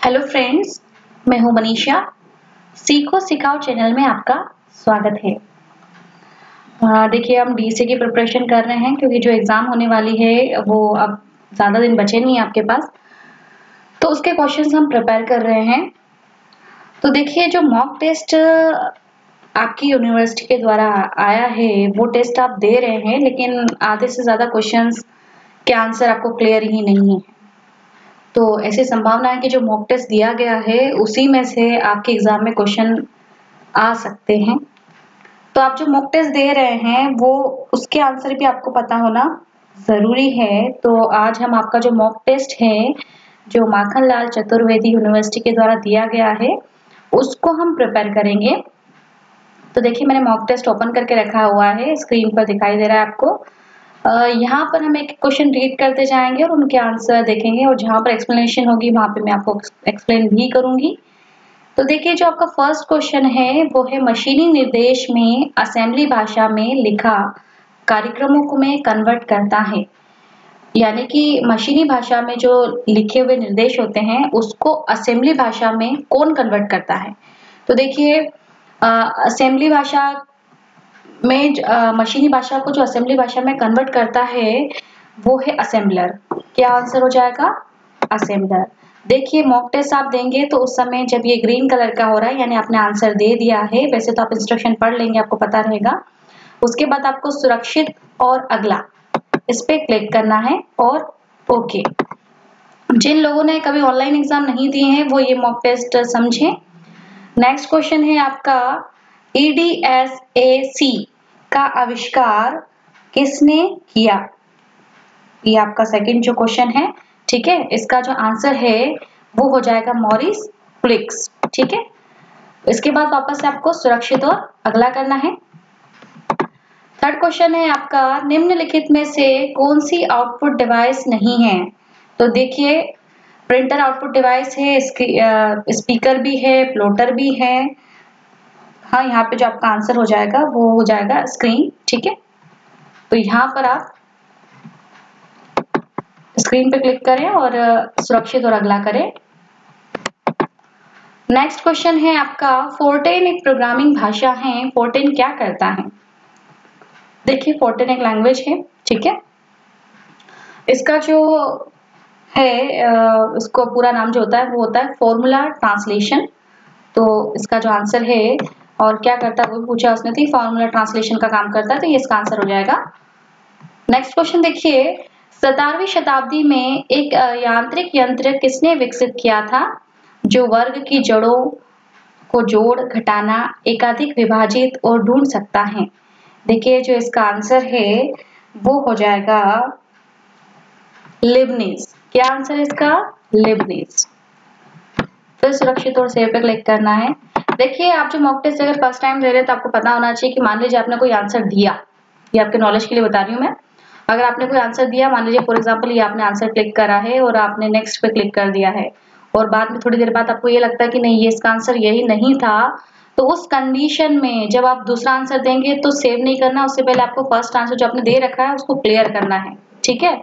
Hello friends, मैं हूं मनीषा। सीखो सिखाओ चैनल में आपका स्वागत है। देखिए, हम डीसी की प्रिपरेशन कर रहे हैं क्योंकि जो एग्ज़ाम होने वाली है वो अब ज़्यादा दिन बचे नहीं है आपके पास, तो उसके क्वेश्चंस हम प्रिपेयर कर रहे हैं। तो देखिए, जो मॉक टेस्ट आपकी यूनिवर्सिटी के द्वारा आया है वो टेस्ट आप दे रहे हैं, लेकिन आधे से ज़्यादा क्वेश्चंस के आंसर आपको क्लियर ही नहीं है। तो ऐसी संभावना है कि जो मॉक टेस्ट दिया गया है उसी में से आपके एग्जाम में क्वेश्चन आ सकते हैं। तो आप जो मॉक टेस्ट दे रहे हैं वो उसके आंसर भी आपको पता होना जरूरी है। तो आज हम आपका जो मॉक टेस्ट है जो माखनलाल चतुर्वेदी यूनिवर्सिटी के द्वारा दिया गया है उसको हम प्रिपेयर करेंगे। तो देखिए, मैंने मॉक टेस्ट ओपन करके रखा हुआ है, स्क्रीन पर दिखाई दे रहा है आपको। यहाँ पर हम एक क्वेश्चन रीड करते जाएंगे और उनके आंसर देखेंगे, और जहाँ पर एक्सप्लेनेशन होगी वहाँ पे मैं आपको एक्सप्लेन भी करूंगी। तो देखिए, जो आपका फर्स्ट क्वेश्चन है वो है मशीनी निर्देश में असेंबली भाषा में लिखा कार्यक्रमों को में कन्वर्ट करता है। यानी कि मशीनी भाषा में जो लिखे हुए निर्देश होते हैं उसको असेंबली भाषा में कौन कन्वर्ट करता है। तो देखिए, असेंबली भाषा में मशीनी भाषा को जो असेंबली भाषा में कन्वर्ट करता है वो है असेंबलर। क्या आंसर हो जाएगा? असेंबलर। देखिए, मॉक टेस्ट आप देंगे तो उस समय जब ये ग्रीन कलर का हो रहा है यानी आपने आंसर दे दिया है, वैसे तो आप इंस्ट्रक्शन पढ़ लेंगे, आपको पता रहेगा। उसके बाद आपको सुरक्षित और अगला इस पे क्लिक करना है और ओके। जिन लोगों ने कभी ऑनलाइन एग्जाम नहीं दिए हैं वो ये मॉक टेस्ट समझें। नेक्स्ट क्वेश्चन है आपका, EDSAC का आविष्कार किसने किया? ये आपका सेकंड जो क्वेश्चन है, ठीक है। इसका जो आंसर है वो हो जाएगा मॉरिस प्लिक्स, ठीक है। इसके बाद वापस से आपको सुरक्षित और अगला करना है। थर्ड क्वेश्चन है आपका, निम्नलिखित में से कौन सी आउटपुट डिवाइस नहीं है? तो देखिए, प्रिंटर आउटपुट डिवाइस है, स्पीकर भी है, प्लॉटर भी है। हाँ, यहाँ पे जो आपका आंसर हो जाएगा वो हो जाएगा स्क्रीन, ठीक है। तो यहाँ पर आप स्क्रीन पे क्लिक करें और सुरक्षित और अगला करें। नेक्स्ट क्वेश्चन है आपका, फोर्टेन एक प्रोग्रामिंग भाषा है, फोर्टेन क्या करता है? देखिए, फोर्टेन एक लैंग्वेज है, ठीक है। इसका जो है उसको पूरा नाम जो होता है वो होता है फॉर्मूला ट्रांसलेशन। तो इसका जो आंसर है और क्या करता है वो पूछा उसने, थी फॉर्मूला ट्रांसलेशन का काम करता है, तो ये इसका आंसर हो जाएगा। नेक्स्ट क्वेश्चन देखिए, 17वीं शताब्दी में एक यांत्रिक यंत्र किसने विकसित किया था जो वर्ग की जड़ों को जोड़ घटाना, एकाधिक विभाजित और ढूंढ सकता है? देखिए, जो इसका आंसर है वो हो जाएगा लिबनीज। क्या आंसर है इसका? लिबनीज। फिर सुरक्षित और सेव पे क्लिक करना है। देखिए, आप जो मॉक टेस्ट अगर फर्स्ट टाइम दे रहे हैं तो आपको पता होना चाहिए कि मान लीजिए आपने कोई आंसर दिया, ये आपके नॉलेज के लिए बता रही हूँ मैं। अगर आपने कोई आंसर दिया, मान लीजिए फॉर एग्जांपल ये आपने आंसर क्लिक करा है और आपने नेक्स्ट पे क्लिक कर दिया है, और बाद में थोड़ी देर बाद आपको ये लगता है कि नहीं, ये इसका आंसर यही नहीं था, तो उस कंडीशन में जब आप दूसरा आंसर देंगे तो सेव नहीं करना, उससे पहले आपको फर्स्ट आंसर जो आपने दे रखा है उसको क्लियर करना है, ठीक है।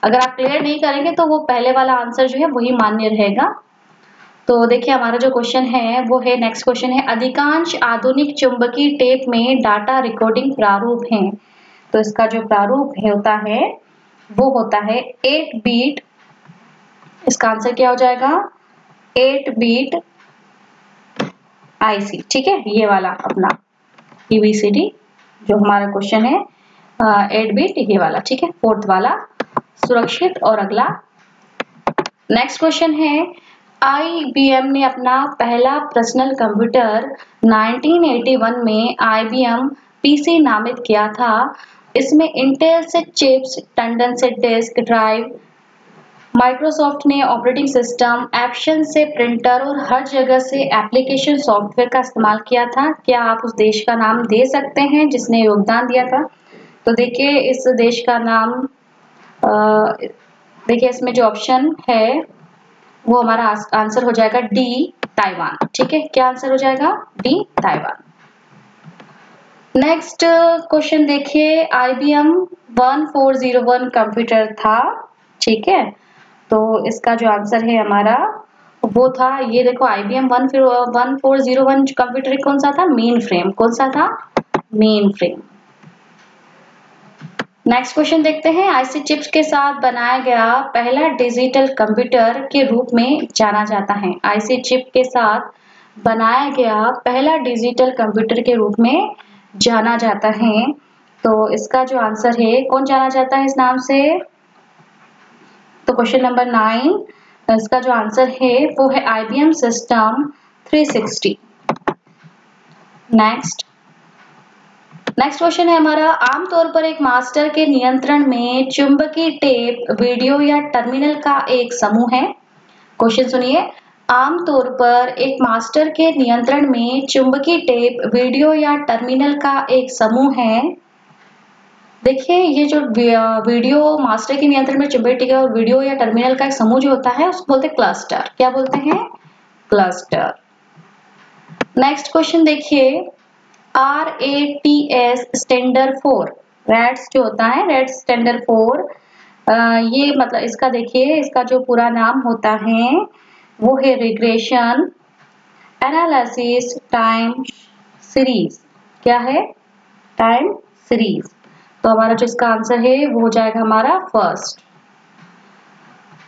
अगर आप क्लियर नहीं करेंगे तो वो पहले वाला आंसर जो है वही मान्य रहेगा। तो देखिए, हमारा जो क्वेश्चन है वो है, नेक्स्ट क्वेश्चन है, अधिकांश आधुनिक चुंबकीय टेप में डाटा रिकॉर्डिंग प्रारूप हैं। तो इसका जो प्रारूप है होता है वो होता है 8 बीट। इसका आंसर क्या हो जाएगा? 8 बीट IC, ठीक है। ये वाला अपना EBCD जो हमारा क्वेश्चन है 8 बीट ये वाला, ठीक है, फोर्थ वाला। सुरक्षित और अगला। नेक्स्ट क्वेश्चन है, IBM ने अपना पहला पर्सनल कंप्यूटर 1981 में IBM PC नामित किया था। इसमें इंटेल से चिप्स, टंडन से डिस्क ड्राइव, माइक्रोसॉफ्ट ने ऑपरेटिंग सिस्टम, एप्शन से प्रिंटर और हर जगह से एप्लीकेशन सॉफ्टवेयर का इस्तेमाल किया था। क्या आप उस देश का नाम दे सकते हैं जिसने योगदान दिया था? तो देखिए, इस देश का नाम देखिए, इसमें जो ऑप्शन है वो हमारा आंसर हो जाएगा डी, ताइवान, ठीक है। क्या आंसर हो जाएगा? D, Taiwan. नेक्स्ट क्वेश्चन देखिए, IBM 1401 कंप्यूटर था, ठीक है। तो इसका जो आंसर है हमारा वो था, ये देखो IBM 1401 कंप्यूटर कौन सा था? Main frame. कौन सा था? Main frame. नेक्स्ट क्वेश्चन देखते हैं। आईसी चिप्स के साथ बनाया गया पहला डिजिटल कंप्यूटर के रूप में जाना जाता है। आईसी चिप के साथ बनाया गया पहला डिजिटल कंप्यूटर के रूप में जाना जाता है। तो इसका जो आंसर है, कौन जाना जाता है इस नाम से? तो क्वेश्चन नंबर 9, इसका जो आंसर है वो है IBM सिस्टम 360। नेक्स्ट क्वेश्चन है हमारा, आमतौर पर एक मास्टर के नियंत्रण में चुंबकीय टेप, वीडियो या टर्मिनल का एक समूह है। क्वेश्चन सुनिए, आमतौर पर एक मास्टर के नियंत्रण में चुंबकीय टेप, वीडियो या टर्मिनल का एक समूह है। देखिए, ये जो वीडियो मास्टर के नियंत्रण में चुंबकीय टेप और वीडियो या टर्मिनल का एक समूह जो होता है उसको बोलते हैं क्लस्टर। क्या बोलते हैं? क्लस्टर। नेक्स्ट क्वेश्चन देखिए, RATS स्टैंडर्ड फॉर, रैट्स जो होता है, रैट्स स्टैंडर्ड फॉर, ये मतलब इसका देखिए, इसका जो पूरा नाम होता है वो है रिग्रेशन एनालिसिस टाइम सीरीज। क्या है? Time series. तो हमारा जो इसका आंसर है वो हो जाएगा हमारा फर्स्ट।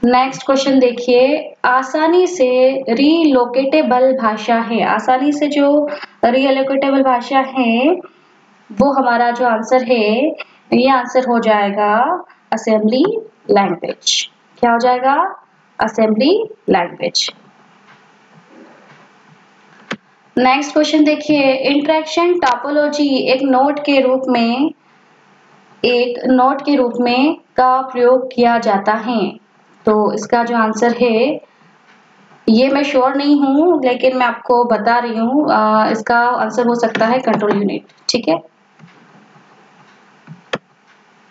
नेक्स्ट क्वेश्चन देखिए, आसानी से रीलोकेटेबल भाषा है। आसानी से जो रीलोकेटेबल भाषा है वो हमारा जो आंसर है, ये आंसर हो जाएगा असेंबली लैंग्वेज। क्या हो जाएगा? Assembly language. नेक्स्ट क्वेश्चन देखिए, इंटरेक्शन टोपोलॉजी एक नोड के रूप में का प्रयोग किया जाता है। तो इसका जो आंसर है, ये मैं श्योर नहीं हूं लेकिन मैं आपको बता रही हूँ, इसका आंसर हो सकता है कंट्रोल यूनिट। ठीक है।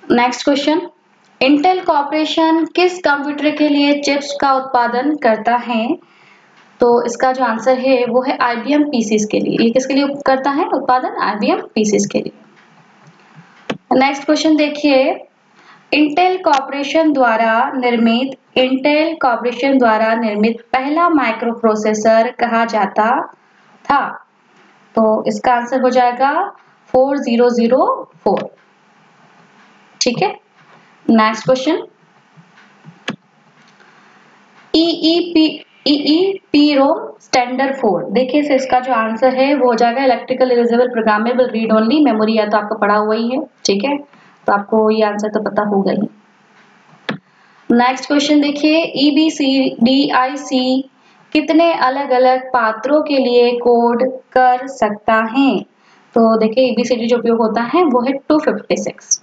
नेक्स्ट क्वेश्चन, इंटेल कॉर्पोरेशन किस कंप्यूटर के लिए चिप्स का उत्पादन करता है? तो इसका जो आंसर है वो है IBM PCs के लिए। ये किसके लिए करता है उत्पादन? IBM PCs के लिए। नेक्स्ट क्वेश्चन देखिए, इंटेल कॉर्पोरेशन द्वारा निर्मित पहला माइक्रो प्रोसेसर कहा जाता था। तो इसका आंसर हो जाएगा 4004। ठीक है। Next question, EEPROM standard 4। देखिए से इसका जो आंसर है वो हो जाएगा electrical erasable programmable read only memory. या तो आपको पढ़ा हुआ ही है। ठीक है, तो आपको ये आंसर तो पता होगा ही। नेक्स्ट क्वेश्चन देखिए, EBCDIC कितने अलग अलग पात्रों के लिए कोड कर सकता है? तो देखिए ABCD जो उपयोग होता है वो है 256।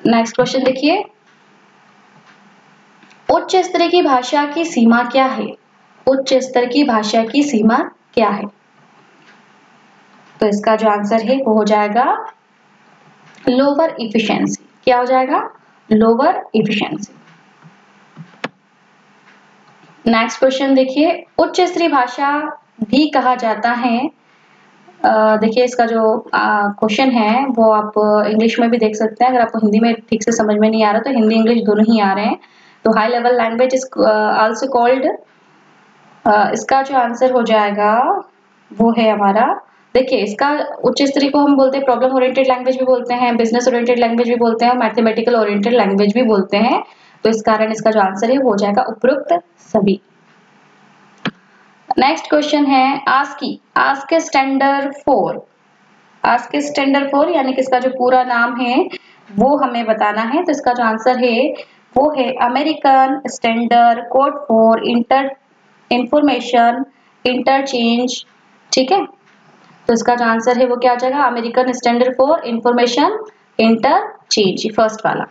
नेक्स्ट क्वेश्चन देखिए, उच्च स्तर की भाषा की सीमा क्या है? उच्च स्तर की भाषा की सीमा क्या है? तो इसका जो आंसर है वो हो जाएगा लोअर इफिशिएंसी। क्या हो जाएगा? Lower efficiency. नेक्स्ट क्वेश्चन देखिए, उच्च स्तरीय भाषा भी कहा जाता है। देखिए इसका जो क्वेश्चन है वो आप इंग्लिश में भी देख सकते हैं। अगर आपको हिंदी में ठीक से समझ में नहीं आ रहा तो हिंदी इंग्लिश दोनों ही आ रहे हैं। तो high level language is also called, इसका जो आंसर हो जाएगा वो है हमारा, देखिए इसका उच्च स्तरीय को हम बोलते हैं प्रॉब्लम ओरिएंटेड लैंग्वेज भी बोलते हैं, बिजनेस ओरिएंटेड लैंग्वेज भी बोलते हैं और मैथमेटिकल ओरिएंटेड लैंग्वेज भी बोलते हैं। तो इस कारण इसका जो आंसर है वो हो जाएगा उपरोक्त सभी। नेक्स्ट क्वेश्चन है आस्की स्टैंडर्ड 4। आस्की स्टैंडर्ड 4 यानी कि इसका जो पूरा नाम है वो हमें बताना है। तो इसका जो आंसर है वो है American standard code for information interchange. ठीक है, तो इसका जो आंसर है वो क्या आ जाएगा? American standard for information interchange, first वाला।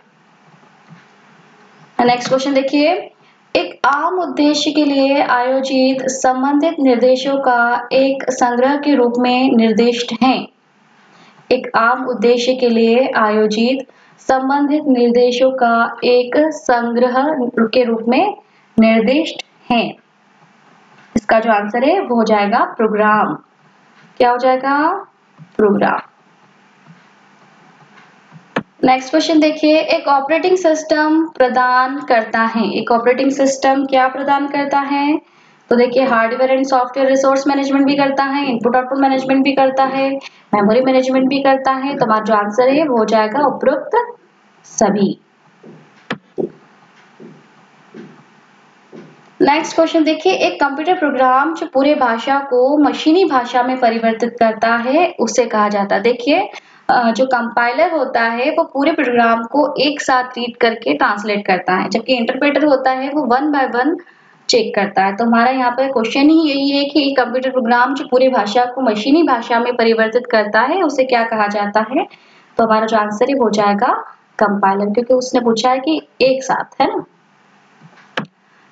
नेक्स्ट क्वेश्चन देखिए, एक आम उद्देश्य के लिए आयोजित संबंधित निर्देशों का एक संग्रह के रूप में निर्दिष्ट है। एक आम उद्देश्य के लिए आयोजित संबंधित निर्देशों का एक संग्रह के रूप में निर्दिष्ट है। इसका जो आंसर है वो हो जाएगा प्रोग्राम। क्या हो जाएगा? प्रोग्राम। नेक्स्ट क्वेश्चन देखिए, एक ऑपरेटिंग सिस्टम प्रदान करता है, एक ऑपरेटिंग सिस्टम क्या प्रदान करता है? तो देखिए hardware and software resource management भी करता है, इनपुट आउटपुट मैनेजमेंट भी करता है, मेमोरी मैनेजमेंट भी करता है। तो हमारा जो आंसर है वो हो जाएगा उपरोक्त सभी। नेक्स्ट क्वेश्चन देखिए, एक कंप्यूटर प्रोग्राम जो पूरे भाषा को मशीनी भाषा में परिवर्तित करता है उसे कहा जाता है। देखिए जो कंपाइलर होता है वो पूरे प्रोग्राम को एक साथ रीड करके ट्रांसलेट करता है, जबकि इंटरप्रेटर होता है वो वन बाय वन चेक करता है। तो हमारा यहाँ पर क्वेश्चन ही यही है कि कंप्यूटर प्रोग्राम जो पूरी भाषा को मशीनी भाषा में परिवर्तित करता है उसे क्या कहा जाता है? तो हमारा जो आंसर है हो जाएगा कंपाइलर, क्योंकि उसने पूछा है कि एक साथ, है ना।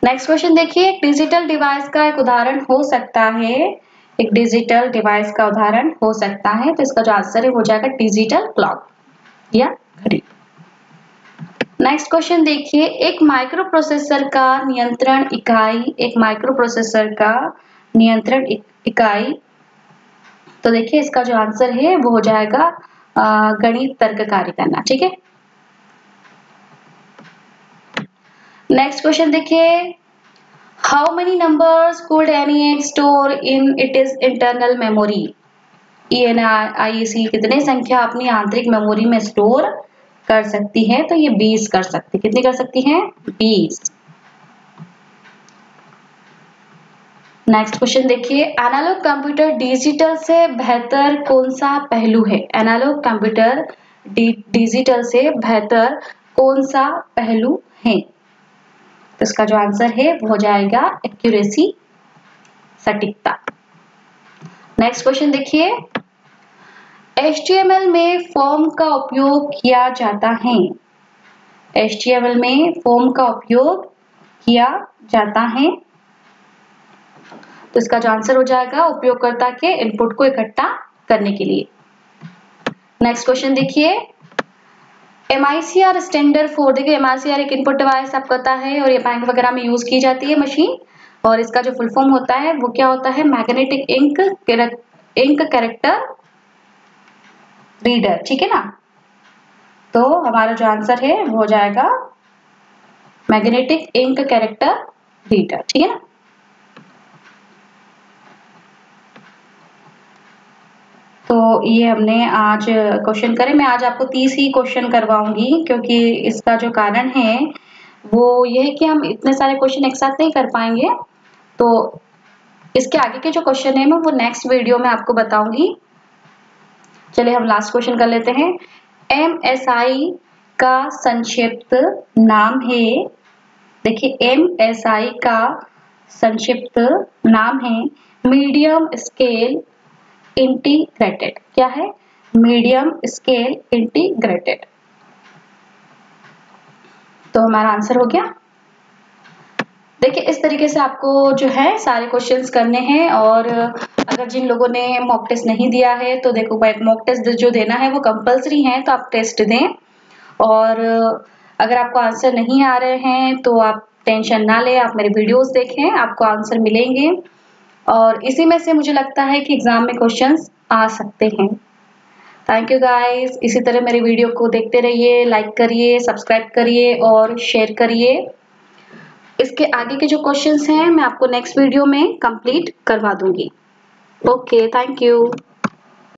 नेक्स्ट क्वेश्चन देखिए, एक डिजिटल डिवाइस का एक उदाहरण हो सकता है, एक डिजिटल डिवाइस का उदाहरण हो सकता है, तो इसका जो आंसर है हो जाएगा डिजिटल क्लॉक या घड़ी। नेक्स्ट क्वेश्चन देखिए, एक माइक्रो प्रोसेसर का नियंत्रण इकाई, एक माइक्रो प्रोसेसर का नियंत्रण इकाई, तो देखिए इसका जो आंसर है वो हो जाएगा गणित तर्क कार्य करना, ठीक है। नेक्स्ट क्वेश्चन देखिए, how many numbers could ENIAC store in it is internal memory? ENIAC कितने संख्या अपनी आंतरिक मेमोरी में स्टोर कर सकती है? तो ये 20 कर सकती है। कितनी कर सकती है? 20। नेक्स्ट क्वेश्चन देखिए, एनालॉग कंप्यूटर डिजिटल से बेहतर कौन सा पहलू है? एनालॉग कंप्यूटर डिजिटल से बेहतर कौन सा पहलू है? तो इसका जो आंसर है वो हो जाएगा एक्यूरेसी, सटीकता। नेक्स्ट क्वेश्चन देखिए, HTML में फॉर्म का उपयोग किया जाता है, HTML में फॉर्म का उपयोग किया जाता है, तो इसका जो आंसर हो जाएगा उपयोगकर्ता के इनपुट को इकट्ठा करने के लिए। नेक्स्ट क्वेश्चन देखिए, MICR स्टैंडर्ड फॉर, देखिए MICR एक इनपुट डिवाइस आपको पता है और ये बैंक वगैरह में यूज की जाती है मशीन, और इसका जो फुल फॉर्म होता है वो क्या होता है? मैग्नेटिक इंक कैरेक्टर रीडर, ठीक है ना। तो हमारा जो आंसर है वो हो जाएगा मैग्नेटिक इंक कैरेक्टर रीडर, ठीक है ना। तो ये हमने आज क्वेश्चन करे। मैं आज आपको 30 ही क्वेश्चन करवाऊंगी, क्योंकि इसका जो कारण है वो ये है कि हम इतने सारे क्वेश्चन एक साथ नहीं कर पाएंगे, तो इसके आगे के जो क्वेश्चन है मैं वो नेक्स्ट वीडियो में आपको बताऊंगी। चलिए हम लास्ट क्वेश्चन कर लेते हैं। MSI का संक्षिप्त नाम है, देखिए MSI का संक्षिप्त नाम है मीडियम स्केल इंटीग्रेटेड। क्या है? Medium scale integrated. तो हमारा आंसर हो गया। देखिए इस तरीके से आपको जो है सारे क्वेश्चंस करने हैं, और अगर जिन लोगों ने मॉक टेस्ट नहीं दिया है तो देखो मॉक टेस्ट जो देना है वो कंपलसरी है, तो आप टेस्ट दें। और अगर आपको आंसर नहीं आ रहे हैं तो आप टेंशन ना लें, आप मेरे वीडियोस देखें, आपको आंसर मिलेंगे। और इसी में से मुझे लगता है कि एग्जाम में क्वेश्चंस आ सकते हैं। थैंक यू गाइस, इसी तरह मेरे वीडियो को देखते रहिए, लाइक करिए, सब्सक्राइब करिए और शेयर करिए। इसके आगे के जो क्वेश्चंस हैं मैं आपको नेक्स्ट वीडियो में कंप्लीट करवा दूंगी। Okay, thank you.